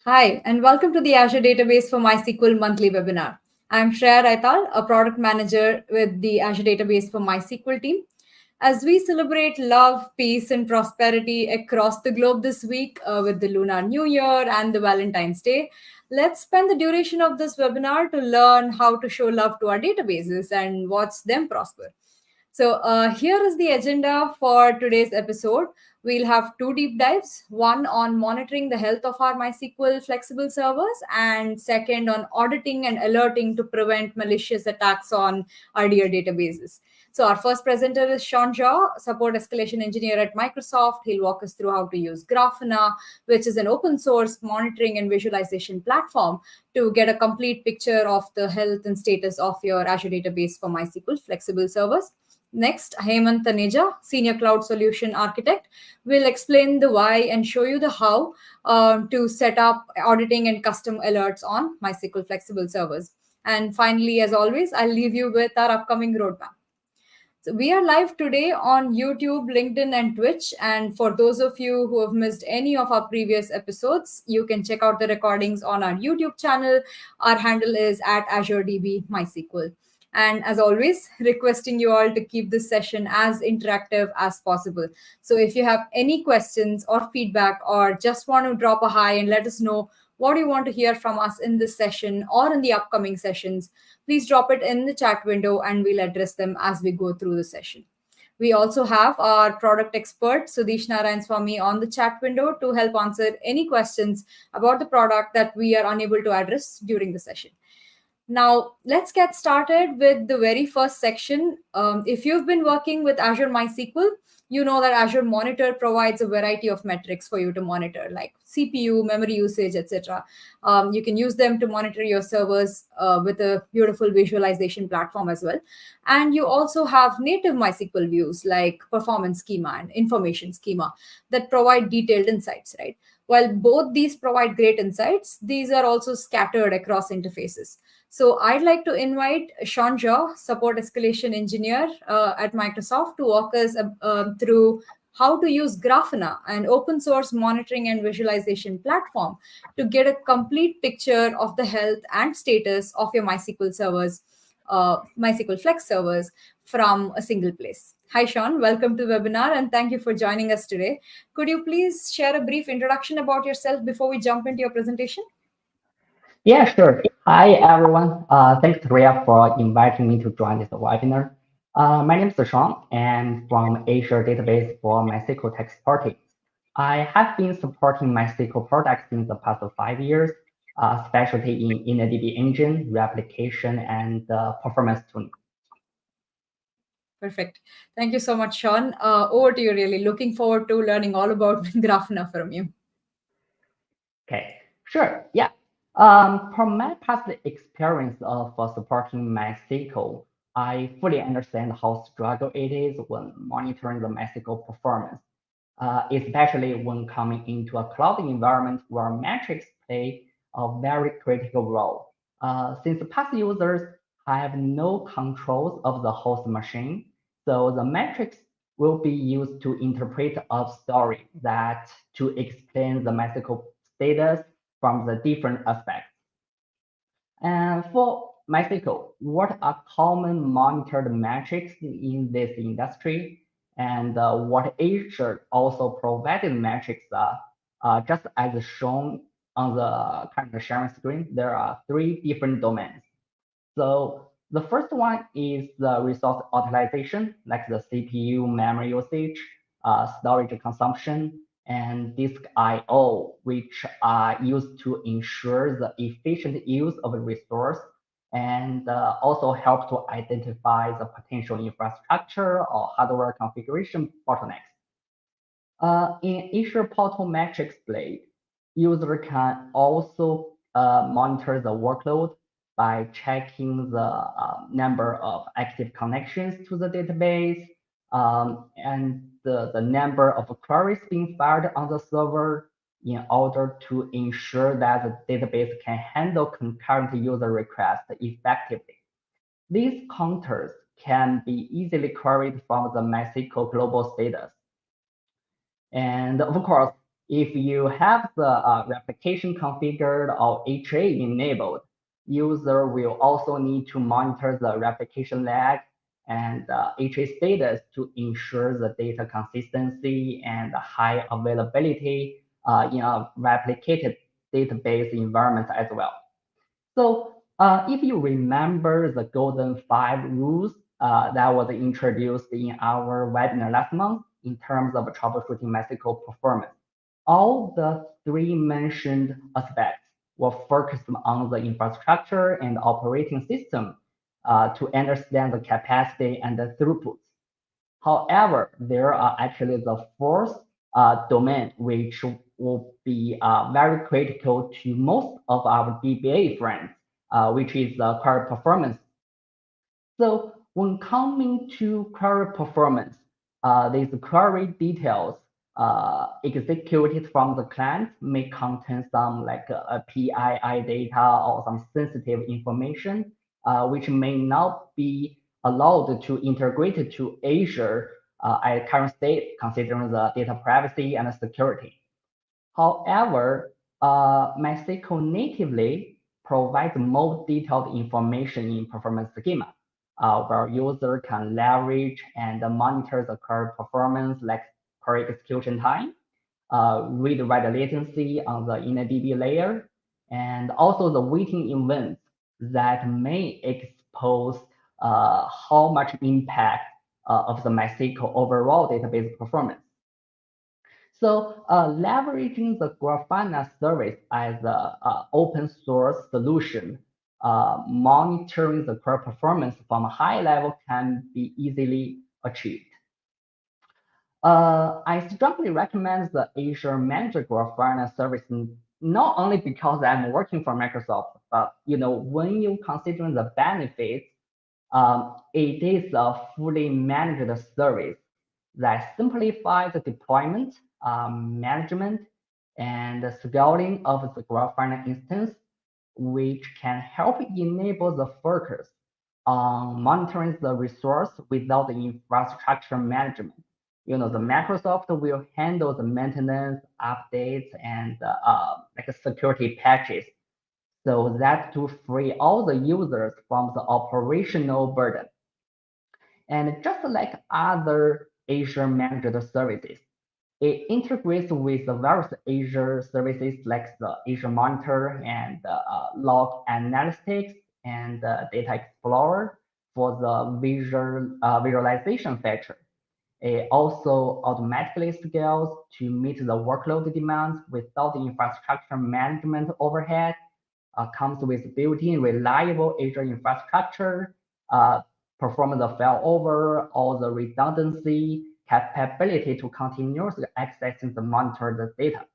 Hi, and welcome to the Azure Database for MySQL monthly webinar. I'm Shreya Aithal, a product manager with the Azure Database for MySQL team. As we celebrate love, peace, and prosperity across the globe this week with the Lunar New Year and the Valentine's Day, let's spend the duration of this webinar to learn how to show love to our databases and watch them prosper. So here is the agenda for today's episode. We'll have two deep dives, one on monitoring the health of our MySQL flexible servers, and second on auditing and alerting to prevent malicious attacks on our dear databases. So our first presenter is Shawn Xiao, support escalation engineer at Microsoft. He'll walk us through how to use Grafana, which is an open source monitoring and visualization platform to get a complete picture of the health and status of your Azure database for MySQL flexible servers. Next, Hemant Taneja, Senior Cloud Solution Architect, will explain the why and show you the how to set up auditing and custom alerts on MySQL flexible servers. And finally, as always, I'll leave you with our upcoming roadmap. So we are live today on YouTube, LinkedIn, and Twitch. And for those of you who have missed any of our previous episodes, you can check out the recordings on our YouTube channel. Our handle is at AzureDB MySQL. And as always, requesting you all to keep this session as interactive as possible. So if you have any questions or feedback or just want to drop a hi and let us know what you want to hear from us in this session or in the upcoming sessions, please drop it in the chat window and we'll address them as we go through the session. We also have our product expert, Sudesh Narayan Swami, on the chat window to help answer any questions about the product that we are unable to address during the session. Now, let's get started with the very first section. If you've been working with Azure MySQL, you know that Azure Monitor provides a variety of metrics for you to monitor, like CPU, memory usage, etc. You can use them to monitor your servers with a beautiful visualization platform as well. And you also have native MySQL views like performance schema and information schema that provide detailed insights, right? While both these provide great insights, these are also scattered across interfaces. So I'd like to invite Shawn Xiao, support escalation engineer at Microsoft, to walk us through how to use Grafana, an open source monitoring and visualization platform, to get a complete picture of the health and status of your MySQL servers, MySQL Flex servers from a single place. Hi, Shawn. Welcome to the webinar, and thank you for joining us today. Could you please share a brief introduction about yourself before we jump into your presentation? Yeah, sure. Hi, everyone. Thanks, Ria, for inviting me to join this webinar. My name is Shawn, and from Azure Database for MySQL Tech Supporting. I have been supporting MySQL products in the past 5 years, especially in InnoDB engine, replication, and performance tuning. Perfect. Thank you so much, Shawn. Over to you, really. Looking forward to learning all about Grafana from you. Okay, sure. Yeah. From my past experience of supporting MySQL, I fully understand how struggle it is when monitoring the MySQL performance, especially when coming into a cloud environment where metrics play a very critical role. Since the past users have no controls of the host machine, so the metrics will be used to interpret a story that to explain the MySQL status from the different aspects. And for MySQL, what are common monitored metrics in this industry? And what Azure also provided metrics are, just as shown on the current sharing screen, there are three different domains. So the first one is the resource utilization, like the CPU memory usage, storage consumption, and disk I/O, which are used to ensure the efficient use of a resource and also help to identify the potential infrastructure or hardware configuration bottlenecks. In Azure Portal Metrics Blade, user can also monitor the workload by checking the number of active connections to the database and the number of queries being fired on the server in order to ensure that the database can handle concurrent user requests effectively. These counters can be easily queried from the MySQL global status. And of course, If you have the replication configured or HA enabled, user will also need to monitor the replication lag and HA status to ensure the data consistency and high availability in a replicated database environment as well. So if you remember the golden 5 rules that was introduced in our webinar last month in terms of troubleshooting MySQL performance, all the 3 mentioned aspects were focused on the infrastructure and operating system to understand the capacity and the throughput. However, there are actually the 4th domain, which will be very critical to most of our DBA friends, which is query performance. So when coming to query performance, these query details executed from the client may contain some like a PII data or some sensitive information, which may not be allowed to integrate to Azure at current state, considering the data privacy and security. However, MySQL natively provides more detailed information in performance schema, where user can leverage and monitor the query performance like query execution time, read-write latency on the InnoDB layer, and also the waiting events that may expose how much impact of the MySQL overall database performance. So leveraging the Grafana service as an open source solution, monitoring the query performance from a high level can be easily achieved. I strongly recommend the Azure Manager Grafana service, not only because I'm working for Microsoft, but when you consider the benefits, it is a fully managed service that simplifies the deployment, management, and the scaling of the Grafana instance, which can help enable the focus on monitoring the resource without the infrastructure management. The Microsoft will handle the maintenance, updates, and like security patches, so that to free all the users from the operational burden. And just like other Azure managed services, it integrates with the various Azure services like the Azure Monitor and Log Analytics and Data Explorer for the visualization feature. It also automatically scales to meet the workload demands without the infrastructure management overhead. Comes with built-in reliable Azure infrastructure, perform the failover, all the redundancy, capability to continuously accessing the monitored data.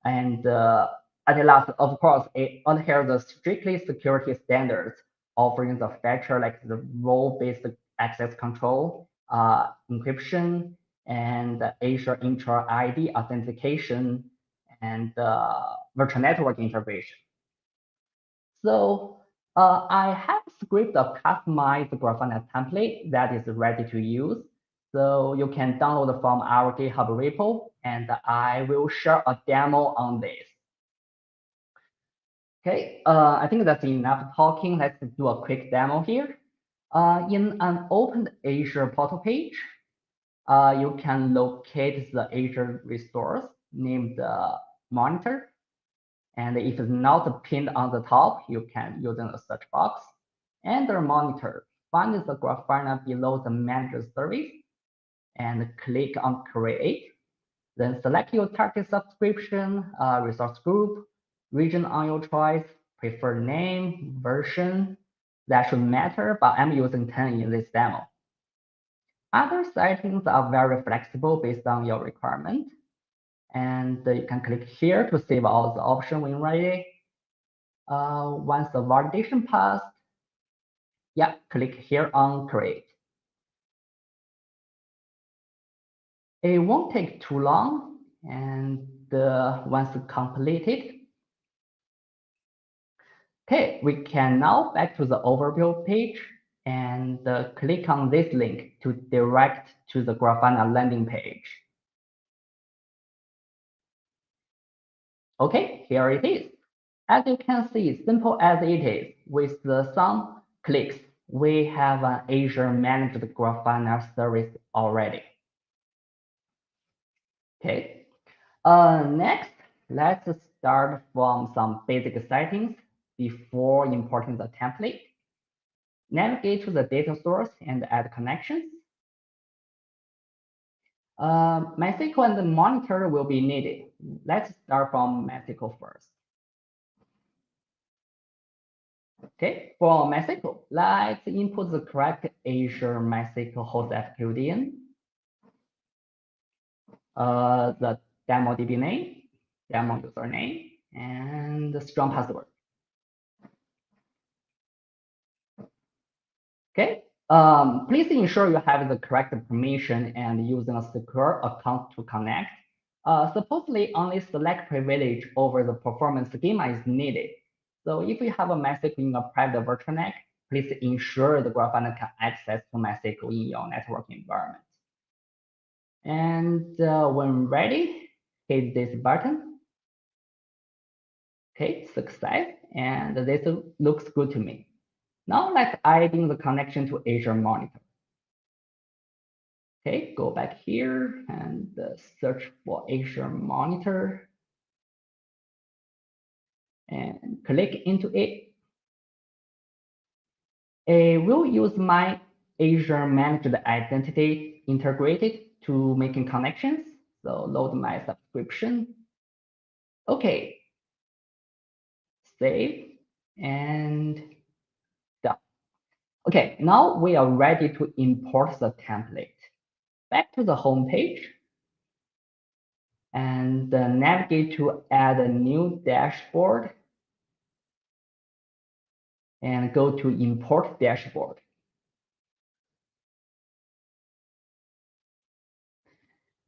And at the last, of course, it adheres the strictly security standards, offering the feature like the role-based access control, encryption, and Azure Intra ID authentication, and virtual network integration. So I have a script of customized Grafana template that is ready to use. So you can download from our GitHub repo, and I will share a demo on this. Okay, I think that's enough talking. Let's do a quick demo here. In an open Azure portal page, you can locate the Azure resource named Monitor. And if it's not pinned on the top, you can use a search box. Under Monitor, find the Grafana below the Manager service and click on Create. Then select your target subscription, resource group, region on your choice, preferred name, version. That should matter, but I'm using 10 in this demo. Other settings are very flexible based on your requirement. And you can click here to save all the options when ready. Once the validation passed, yeah, click here on Create. It won't take too long, and once completed, okay, we can now back to the overview page and click on this link to direct to the Grafana landing page. Okay, here it is. As you can see, simple as it is, with some clicks, we have an Azure Managed Grafana service already. Okay. Next, let's start from some basic settings before importing the template. Navigate to the data source and add connections. MySQL and the monitor will be needed. Let's start from MySQL first. Okay, for MySQL, let's input the correct Azure MySQL host FQDN, the demo DB name, demo username, and the strong password. Okay, please ensure you have the correct permission and using a secure account to connect. Supposedly, only select privilege over the performance schema is needed. So if you have a MySQL in a private virtual NAC, please ensure the Grafana can access to MySQL in your network environment. And when ready, hit this button. Okay, success, and this looks good to me. Now let's adding the connection to Azure Monitor. Okay, go back here and search for Azure Monitor and click into it. We'll use my Azure Managed Identity integrated to making connections. So load my subscription. Okay, save and done. Okay, now we are ready to import the template. Back to the home page and navigate to add a new dashboard and go to import dashboard.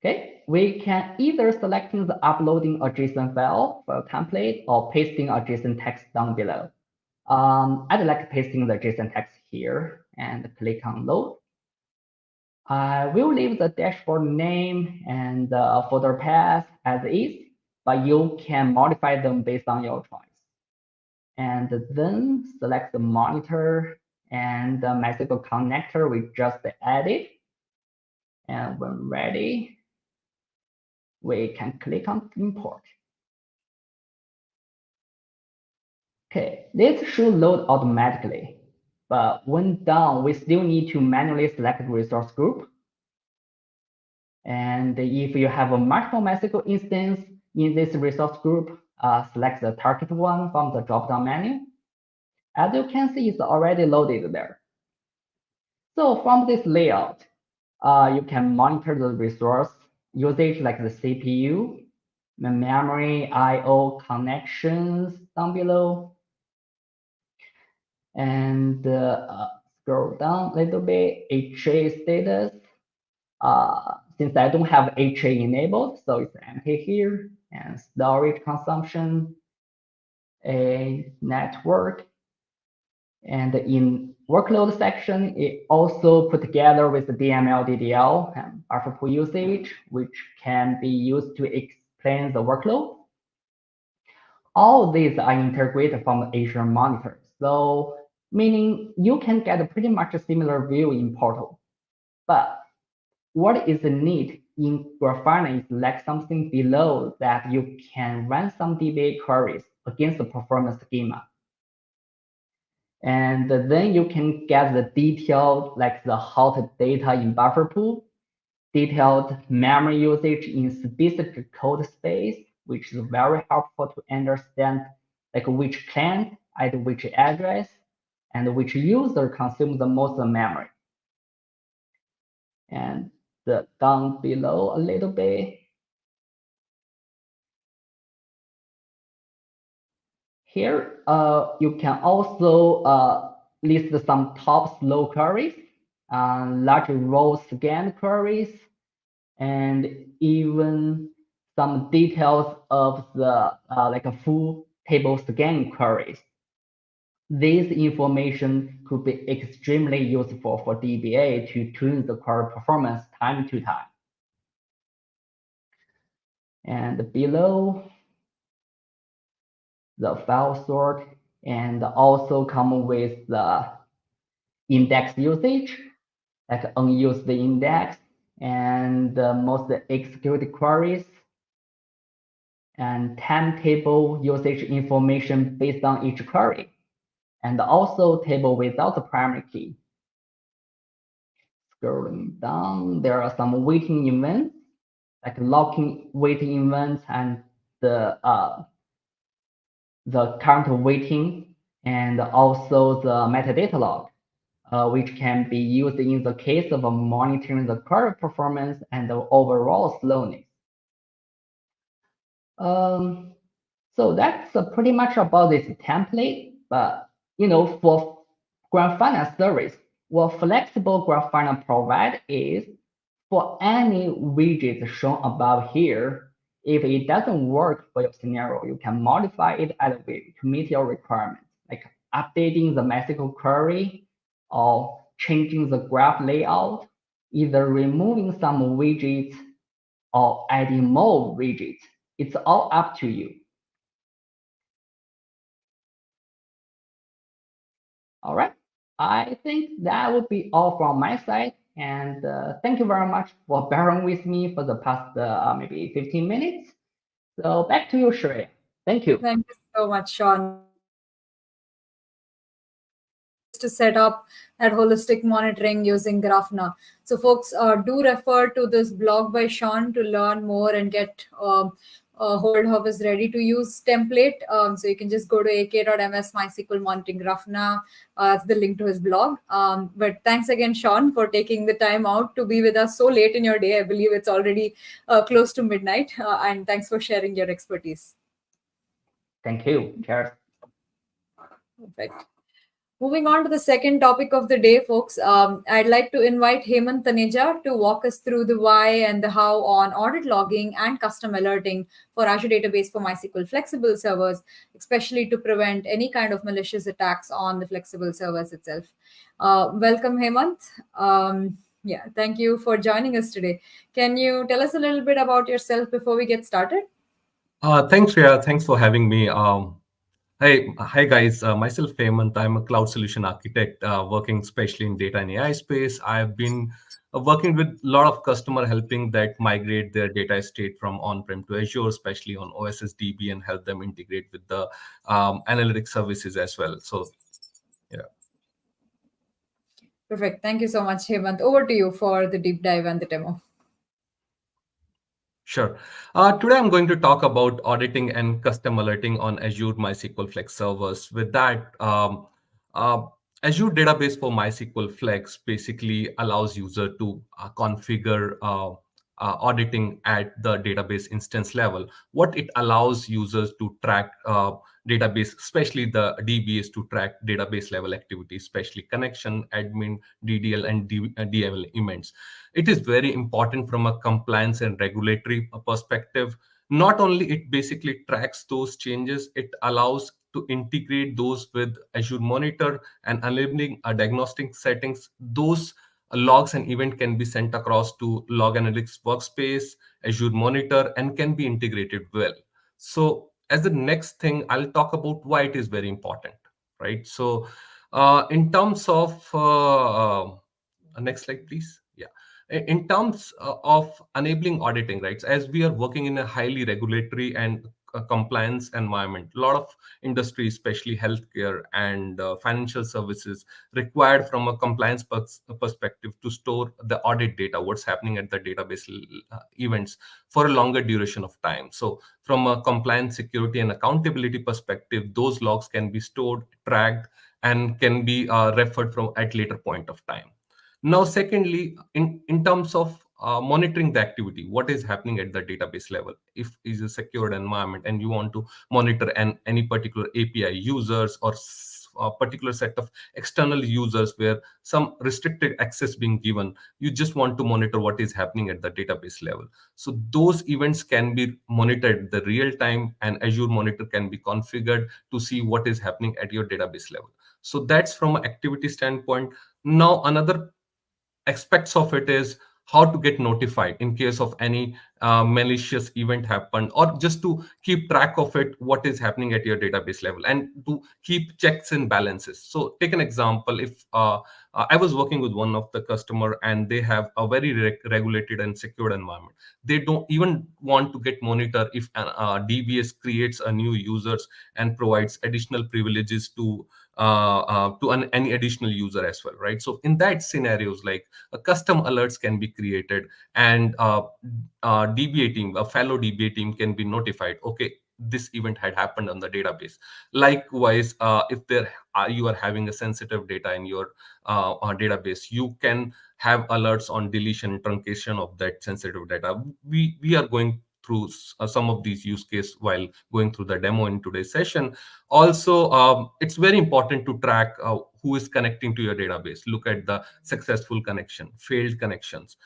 Okay, we can either selecting the uploading a JSON file for a template or pasting a JSON text down below. I'd like pasting the JSON text here and click on load. I will leave the dashboard name and the folder path as is, but you can modify them based on your choice. And then select the monitor and the MySQL connector we just added. And when ready, we can click on import. Okay, this should load automatically, but when done, we still need to manually select the resource group. And if you have a multiple MySQL instance in this resource group, select the target one from the drop-down menu. As you can see, it's already loaded there. So from this layout, you can monitor the resource usage like the CPU, the memory, I/O connections down below. And scroll down a little bit, HA status. Since I don't have HA enabled, so it's empty here. And storage consumption, a network. And in workload section, it also put together with the DML, DDL, and buffer pool usage, which can be used to explain the workload. All these are integrated from Azure Monitor. So meaning you can get pretty much a similar view in Portal. But what is neat in Grafana is like something below that you can run some DBA queries against the performance schema. And then you can get the detailed, like the hot data in buffer pool, detailed memory usage in specific code space, which is very helpful to understand like which client at which address and which user consumes the most memory. And down below a little bit, here you can also list some top slow queries, large row scan queries, and even some details of the like a full table scan queries. This information could be extremely useful for DBA to tune the query performance time to time. And below, the file sort, and also come with the index usage, like unused index, and most executed queries, and timetable usage information based on each query, and also table without the primary key. Scrolling down, there are some waiting events, like locking waiting events and the current waiting, and also the metadata log, which can be used in the case of monitoring the query performance and the overall slowness. Um, so that's pretty much about this template. But for Grafana service, what flexible Grafana provide is for any widget shown above here, if it doesn't work for your scenario, you can modify it at will to meet your requirements, like updating the MySQL query or changing the graph layout, either removing some widgets or adding more widgets. It's all up to you. All right. I think that would be all from my side. And thank you very much for bearing with me for the past maybe 15 minutes. So back to you, Shreya. Thank you. Thank you so much, Shawn. Ways to set up that holistic monitoring using Grafana. So, folks, do refer to this blog by Shawn to learn more and get a hold of his ready to use template. So, you can just go to ak.ms MySQL monitoring Grafana. That's the link to his blog. But thanks again, Shawn, for taking the time out to be with us so late in your day. I believe it's already close to midnight. And thanks for sharing your expertise. Thank you. Cheers. Perfect. Moving on to the second topic of the day, folks, I'd like to invite Hemant Taneja to walk us through the why and the how on audit logging and custom alerting for Azure Database for MySQL flexible servers, especially to prevent any kind of malicious attacks on the flexible servers itself. Welcome, Hemant. Yeah, thank you for joining us today. Can you tell us a little bit about yourself before we get started? Thanks, Shreya. Thanks for having me. Hi guys. Myself, Hemant. I'm a cloud solution architect working especially in data and AI space. I've been working with a lot of customer helping that migrate their data estate from on-prem to Azure, especially on OSSDB, and help them integrate with the analytics services as well. So, yeah. Perfect. Thank you so much, Hemant. Over to you for the deep dive and the demo. Sure. Today I'm going to talk about auditing and custom alerting on Azure MySQL Flex servers. With that, uh, Azure Database for MySQL Flex basically allows user to configure auditing at the database instance level. What it allows users to track database, especially the DBAs, to track database level activities, especially connection, admin, DDL, and DML events. It is very important from a compliance and regulatory perspective. Not only it basically tracks those changes, it allows to integrate those with Azure Monitor and enabling a diagnostic settings. Those logs and event can be sent across to Log Analytics Workspace, Azure Monitor, and can be integrated well. So as the next thing, I'll talk about why it is very important, right? So in terms of next slide, please. Yeah. In terms of enabling auditing, right? As we are working in a highly regulatory and compliance environment, a lot of industries, especially healthcare and financial services, required from a compliance perspective to store the audit data, what's happening at the database events for a longer duration of time. So from a compliance, security, and accountability perspective, those logs can be stored, tracked, and can be referred from at later point of time. Now, secondly, in terms of monitoring the activity, what is happening at the database level? If is a secured environment and you want to monitor any particular API users or a particular set of external users where some restricted access being given, you just want to monitor what is happening at the database level. So those events can be monitored at the real time, and Azure Monitor can be configured to see what is happening at your database level. So that's from an activity standpoint. Now, another aspects of it is how to get notified in case of any malicious event happened, or just to keep track of it, what is happening at your database level, and to keep checks and balances. So take an example. If I was working with one of the customer, and they have a very regulated and secured environment. They don't even want to get monitor if an DBS creates a new users and provides additional privileges to any additional user as well, right? So in that scenarios, like a custom alerts can be created, and DBA team, a fellow DBA team, can be notified. Okay, this event had happened on the database. Likewise, if you are having a sensitive data in your database, you can have alerts on deletion, truncation of that sensitive data. We are going through some of these use case while going through the demo in today's session. Also, it's very important to track who is connecting to your database. Look at the successful connection, failed connections,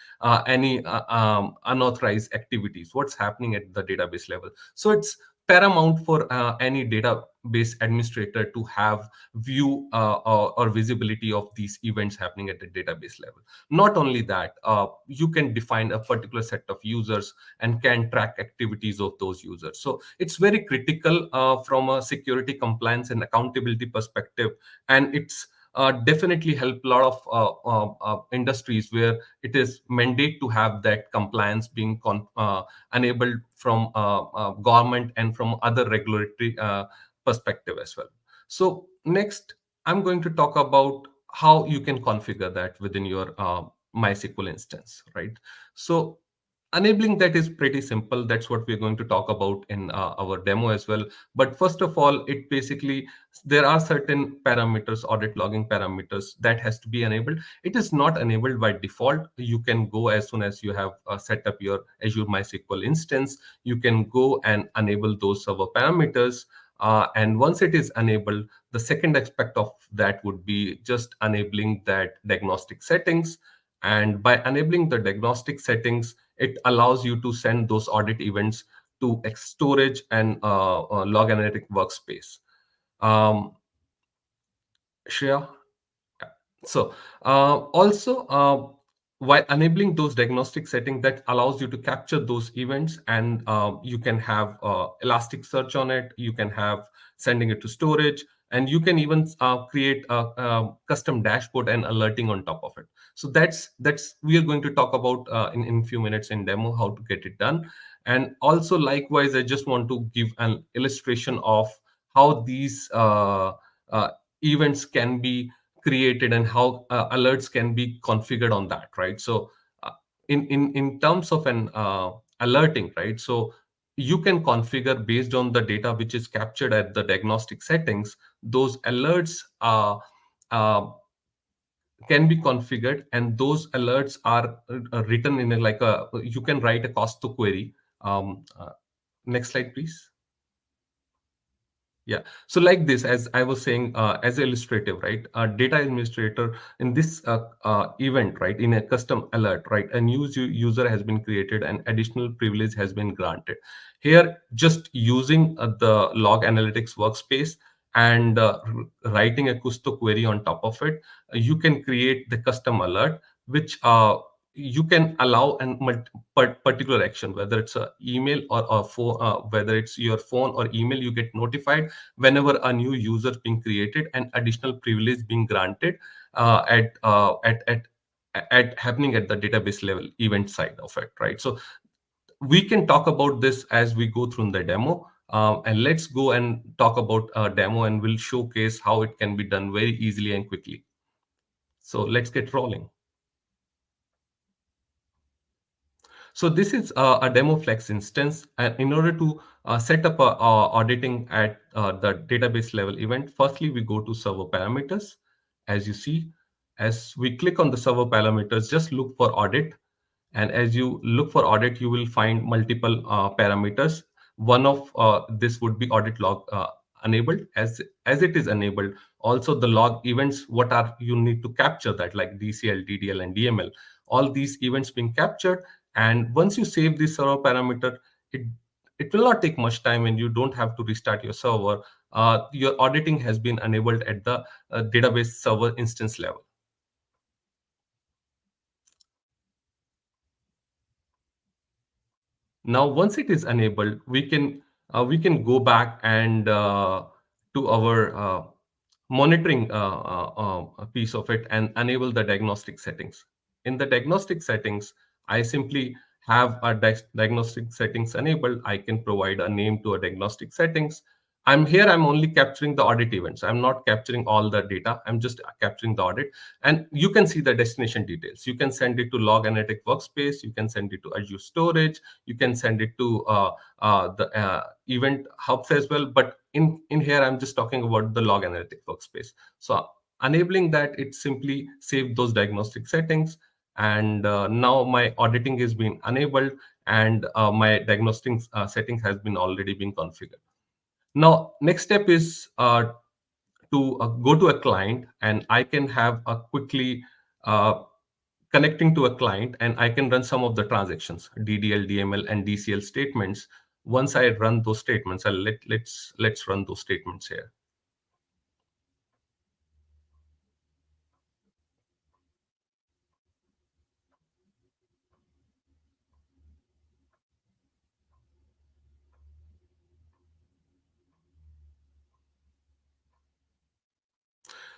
any unauthorized activities, what's happening at the database level. So it's paramount for any database administrator to have view or visibility of these events happening at the database level. Not only that, you can define a particular set of users and can track activities of those users. So it's very critical from a security, compliance, and accountability perspective. And it's definitely help a lot of industries where it is mandate to have that compliance being enabled from government and from other regulatory perspective as well. So next, I'm going to talk about how you can configure that within your MySQL instance, right? So enabling that is pretty simple. That's what we're going to talk about in our demo as well. But first of all, it basically, there are certain parameters, audit logging parameters, that has to be enabled. It is not enabled by default. You can go as soon as you have set up your Azure MySQL instance, you can go and enable those server parameters. And once it is enabled, the second aspect of that would be just enabling that diagnostic settings. And by enabling the diagnostic settings, it allows you to send those audit events to storage and log analytic workspace. Shreya? So also, while enabling those diagnostic settings, that allows you to capture those events, and you can have elastic search on it. You can have sending it to storage, and you can even create a custom dashboard and alerting on top of it. So that's we are going to talk about in few minutes in demo how to get it done. And also, likewise, I just want to give an illustration of how these uh, events can be created and how alerts can be configured on that, right? So uh, in terms of an alerting, right? So you can configure based on the data which is captured at the diagnostic settings. Those alerts uh, can be configured, and those alerts are written in like a, you can write a cost to query. Next slide, please. Yeah. So like this, as I was saying, as illustrative, right? A data administrator in this event, right? In a custom alert, right? A new user has been created and additional privilege has been granted. Here, just using the log analytics workspace and writing a Kusto query on top of it, you can create the custom alert, which you can allow an particular action, whether it's a email or a phone, whether it's your phone or email, you get notified whenever a new user being created and additional privilege being granted at happening at the database level event side of it, right? So we can talk about this as we go through the demo. And let's go and talk about a demo, and we'll showcase how it can be done very easily and quickly. So let's get rolling. So this is a demo flex instance. And in order to set up auditing at the database level event, firstly, we go to server parameters. As you see, as we click on the server parameters, just look for audit. And as you look for audit, you will find multiple parameters. One of this would be audit log enabled. As it is enabled, also the log events, what are you need to capture that, like DCL, DDL, and DML, all these events being captured. And once you save this server parameter, it it will not take much time, and you don't have to restart your server. Your auditing has been enabled at the database server instance level. Now, once it is enabled, we can go back and to our monitoring piece of it and enable the diagnostic settings. In the diagnostic settings, I simply have a diagnostic settings enabled. I can provide a name to a diagnostic settings. I'm only capturing the audit events. I'm not capturing all the data. I'm just capturing the audit. And you can see the destination details. You can send it to Log Analytic Workspace. You can send it to Azure Storage. You can send it to the event hubs as well. But in here, I'm just talking about the Log Analytic Workspace. So enabling that, it simply save those diagnostic settings. And now my auditing is being enabled, and my diagnostic setting has been already been configured. Now, next step is to go to a client, and I can have a quickly connecting to a client, and I can run some of the transactions, DDL, DML, and DCL statements. Once I run those statements, let's run those statements here.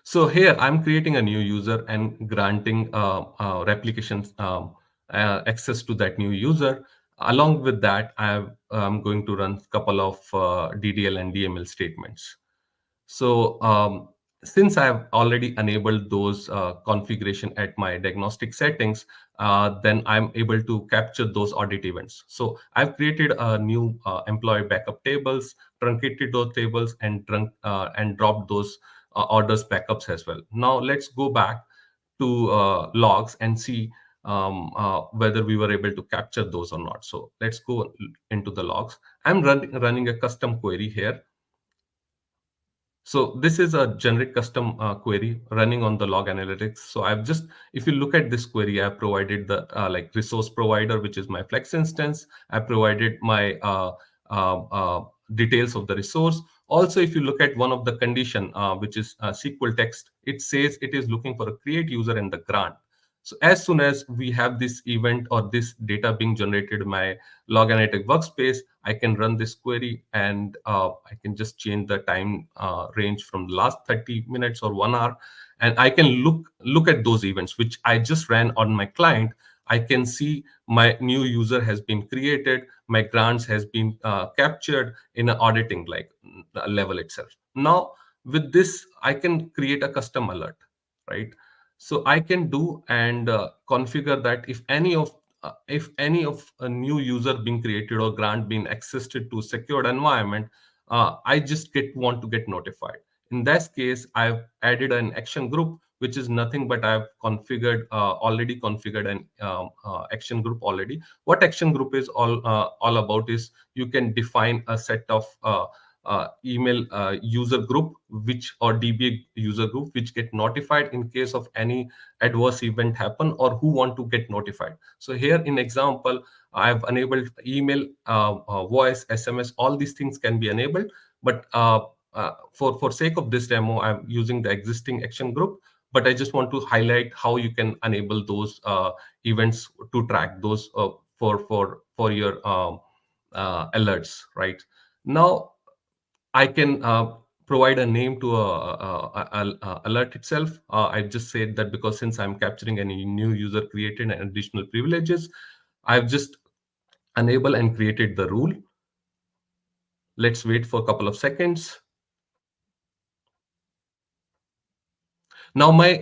So here I'm creating a new user and granting replications access to that new user. Along with that, I'm going to run a couple of DDL and DML statements. So since I've already enabled those configuration at my diagnostic settings, then I'm able to capture those audit events. So I've created a new employee backup tables, truncated those tables, and dropped those orders backups as well. Now let's go back to logs and see whether we were able to capture those or not. So let's go into the logs. I'm running a custom query here. So this is a generic custom query running on the log analytics. So I've just, if you look at this query, I've provided the like resource provider, which is my Flex instance. I provided my details of the resource. Also, if you look at one of the condition, which is SQL text, it says it is looking for a create user and the grant. So as soon as we have this event or this data being generated in my log analytic workspace, I can run this query, and I can just change the time range from the last 30 minutes or 1 hour. And I can look at those events, which I just ran on my client. I can see my new user has been created, my grants has been captured in an auditing like level itself. Now, with this, I can create a custom alert, right? So I can do and configure that if any of a new user being created or grant being accessed to secured environment, I just want to get notified. In this case, I've added an action group, which is nothing but I've already configured an action group already. What action group is all about is you can define a set of email user group which or DBA user group which get notified in case of any adverse event happen or who want to get notified. So here in example, I've enabled email, voice, SMS, all these things can be enabled. But for sake of this demo, I'm using the existing action group. But I just want to highlight how you can enable those events to track those for your alerts. Right now, I can provide a name to a alert itself. I just said that because since I'm capturing any new user created and additional privileges, I've just enabled and created the rule. Let's wait for a couple of seconds. Now my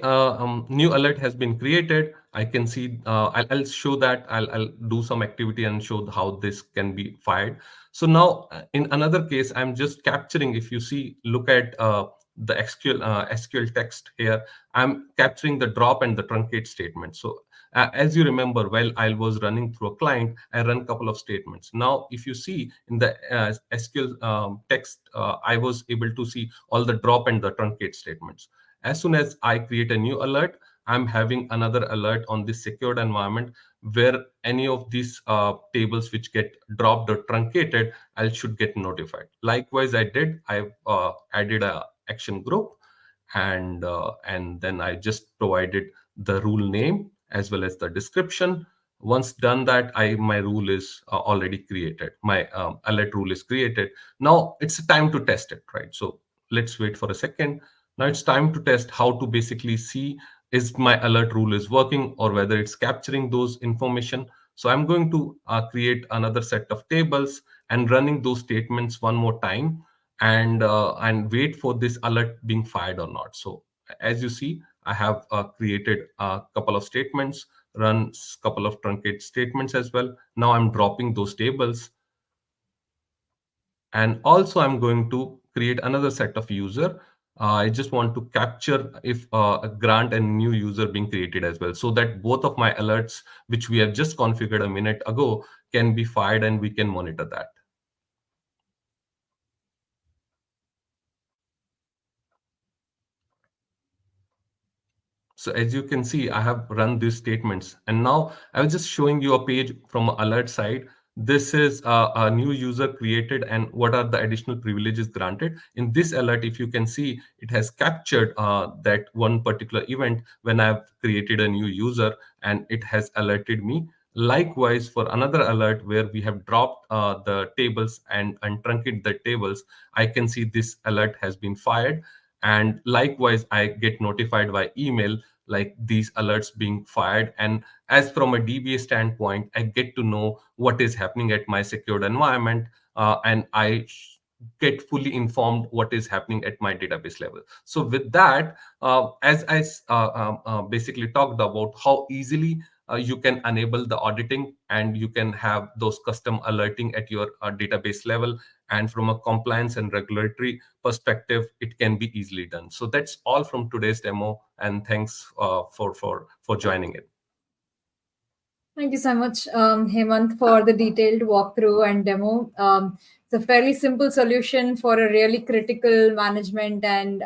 new alert has been created. I can see, I'll show that, I'll do some activity and show how this can be fired. So now in another case, I'm just capturing, if you see, look at the SQL text here, I'm capturing the drop and the truncate statement. So as you remember, while I was running through a client, I run a couple of statements. Now, if you see in the SQL text, I was able to see all the drop and the truncate statements. As soon as I create a new alert, I'm having another alert on this secured environment where any of these tables which get dropped or truncated, I should get notified. Likewise, I've added a action group, and then I just provided the rule name as well as the description. Once done that, my rule is already created. My alert rule is created. Now it's time to test it, right? So let's wait for a second. Now it's time to test how to basically see is my alert rule is working or whether it's capturing those information. So I'm going to create another set of tables and running those statements one more time, and wait for this alert being fired or not. So as you see, I have created a couple of statements, run couple of truncate statements as well. Now I'm dropping those tables, and also I'm going to create another set of user. I just want to capture if a grant and new user being created as well, so that both of my alerts, which we have just configured a minute ago, can be fired and we can monitor that. So as you can see, I have run these statements, and now I was just showing you a page from alert side. This is a new user created and what are the additional privileges granted. In this alert, if you can see, it has captured that one particular event when I've created a new user, and it has alerted me. Likewise, for another alert where we have dropped the tables and truncated the tables, I can see this alert has been fired. And likewise, I get notified by email like these alerts being fired. And as from a DBA standpoint, I get to know what is happening at my secured environment, and get fully informed what is happening at my database level. So with that, as I basically talked about how easily you can enable the auditing and you can have those custom alerting at your database level, and from a compliance and regulatory perspective, it can be easily done. So that's all from today's demo, and thanks for joining it. Thank you so much, Hemant, for the detailed walkthrough and demo. It's a fairly simple solution for a really critical management and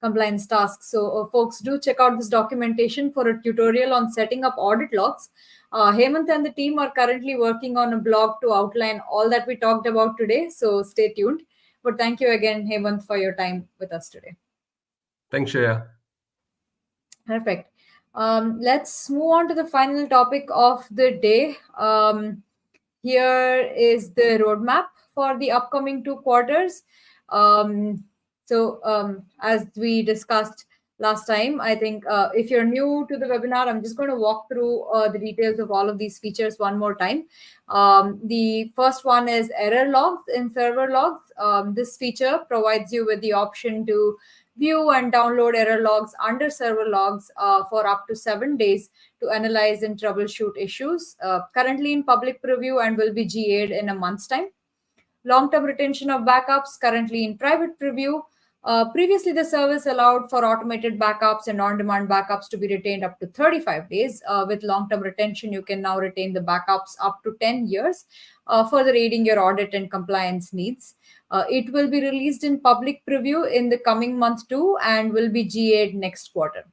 compliance task. So, folks, do check out this documentation for a tutorial on setting up audit logs. Hemant and the team are currently working on a blog to outline all that we talked about today. So, stay tuned. But thank you again, Hemant, for your time with us today. Thanks, Shreya. Perfect. Let's move on to the final topic of the day. Here is the roadmap for the upcoming 2 quarters. As we discussed last time, I think if you're new to the webinar, I'm just going to walk through the details of all of these features one more time. The first one is error logs in server logs. This feature provides you with the option to view and download error logs under server logs for up to 7 days to analyze and troubleshoot issues. Currently in public preview and will be GA'd in a month's time. Long-term retention of backups currently in private preview. Previously, the service allowed for automated backups and on-demand backups to be retained up to 35 days. With long-term retention, you can now retain the backups up to 10 years, further aiding your audit and compliance needs. It will be released in public preview in the coming month too, and will be GA'd next quarter.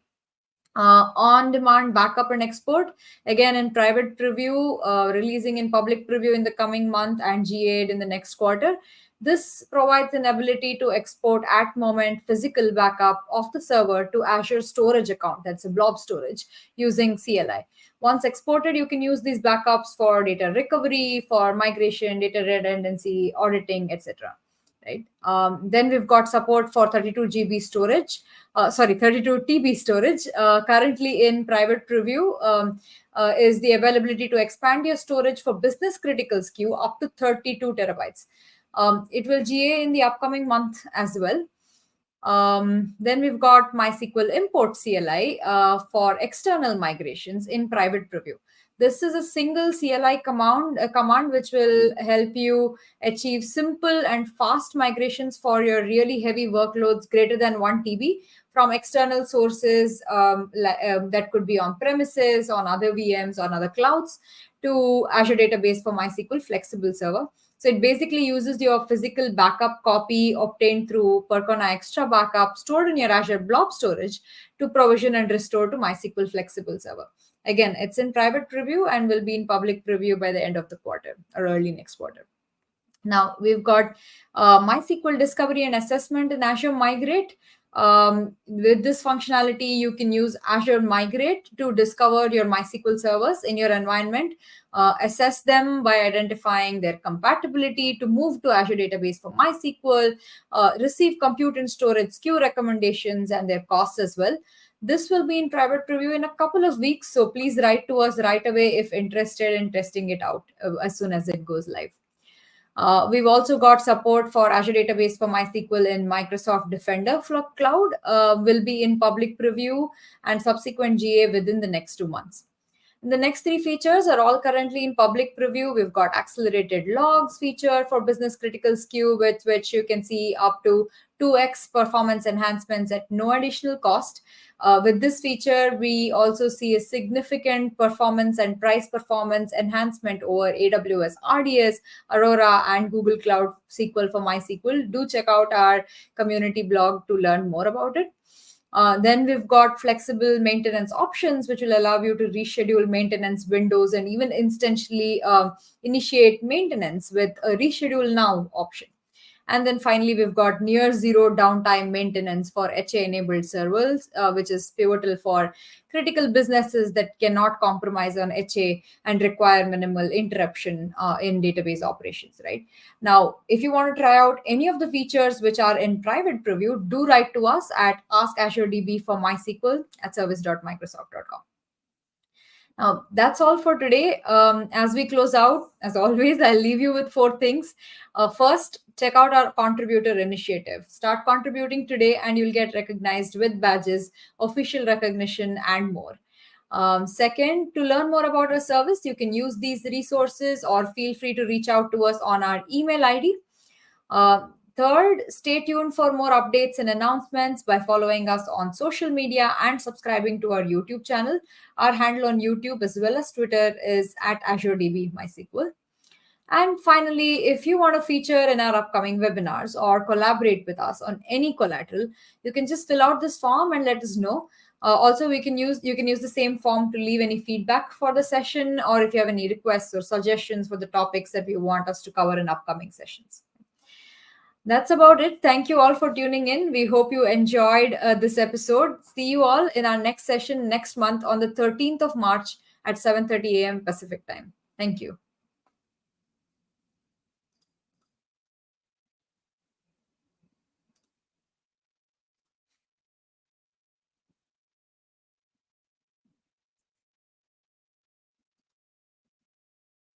On-demand backup and export, again in private preview, releasing in public preview in the coming month and GA'd in the next quarter. This provides an ability to export at moment physical backup of the server to Azure storage account, that's a blob storage, using CLI. Once exported, you can use these backups for data recovery, for migration, data redundancy, auditing, etc. Right. Then we've got support for 32 GB storage. 32 TB storage. Currently in private preview is the availability to expand your storage for business critical SKU up to 32 terabytes. It will GA in the upcoming month as well. Then we've got MySQL import CLI for external migrations in private preview. This is a single CLI command which will help you achieve simple and fast migrations for your really heavy workloads greater than 1 TB from external sources that could be on premises, on other VMs, on other clouds, to Azure Database for MySQL Flexible Server. So it basically uses your physical backup copy obtained through Percona Extra Backup stored in your Azure Blob storage to provision and restore to MySQL Flexible Server. Again, it's in private preview and will be in public preview by the end of the quarter or early next quarter. Now we've got MySQL discovery and assessment in Azure Migrate. With this functionality, you can use Azure Migrate to discover your MySQL servers in your environment, assess them by identifying their compatibility to move to Azure Database for MySQL, receive compute and storage SKU recommendations and their costs as well. This will be in private preview in a couple of weeks, so please write to us right away if interested in testing it out as soon as it goes live. We've also got support for Azure Database for MySQL in Microsoft Defender for Cloud, will be in public preview and subsequent GA within the next 2 months. The next 3 features are all currently in public preview. We've got accelerated logs feature for business critical SKU, with which you can see up to 2x performance enhancements at no additional cost. With this feature, we also see a significant performance and price performance enhancement over AWS RDS, Aurora, and Google Cloud SQL for MySQL. Do check out our community blog to learn more about it. Then we've got flexible maintenance options, which will allow you to reschedule maintenance windows and even instantly initiate maintenance with a reschedule now option. And then finally, we've got near zero downtime maintenance for HA-enabled servers, which is pivotal for critical businesses that cannot compromise on HA and require minimal interruption in database operations, right? Now, if you want to try out any of the features which are in private preview, do write to us at askAzureDB for MySQL at service.microsoft.com. Now, that's all for today. As we close out, as always, I'll leave you with 4 things. First, check out our contributor initiative. Start contributing today and you'll get recognized with badges, official recognition, and more. Second, to learn more about our service, you can use these resources or feel free to reach out to us on our email ID. Third, stay tuned for more updates and announcements by following us on social media and subscribing to our YouTube channel. Our handle on YouTube as well as Twitter is at AzureDB MySQL. And finally, if you want to feature in our upcoming webinars or collaborate with us on any collateral, you can just fill out this form and let us know. Also, you can use the same form to leave any feedback for the session, or if you have any requests or suggestions for the topics that you want us to cover in upcoming sessions. That's about it. Thank you all for tuning in. We hope you enjoyed this episode. See you all in our next session next month on the 13th of March at 7:30 a.m. Pacific time. Thank you.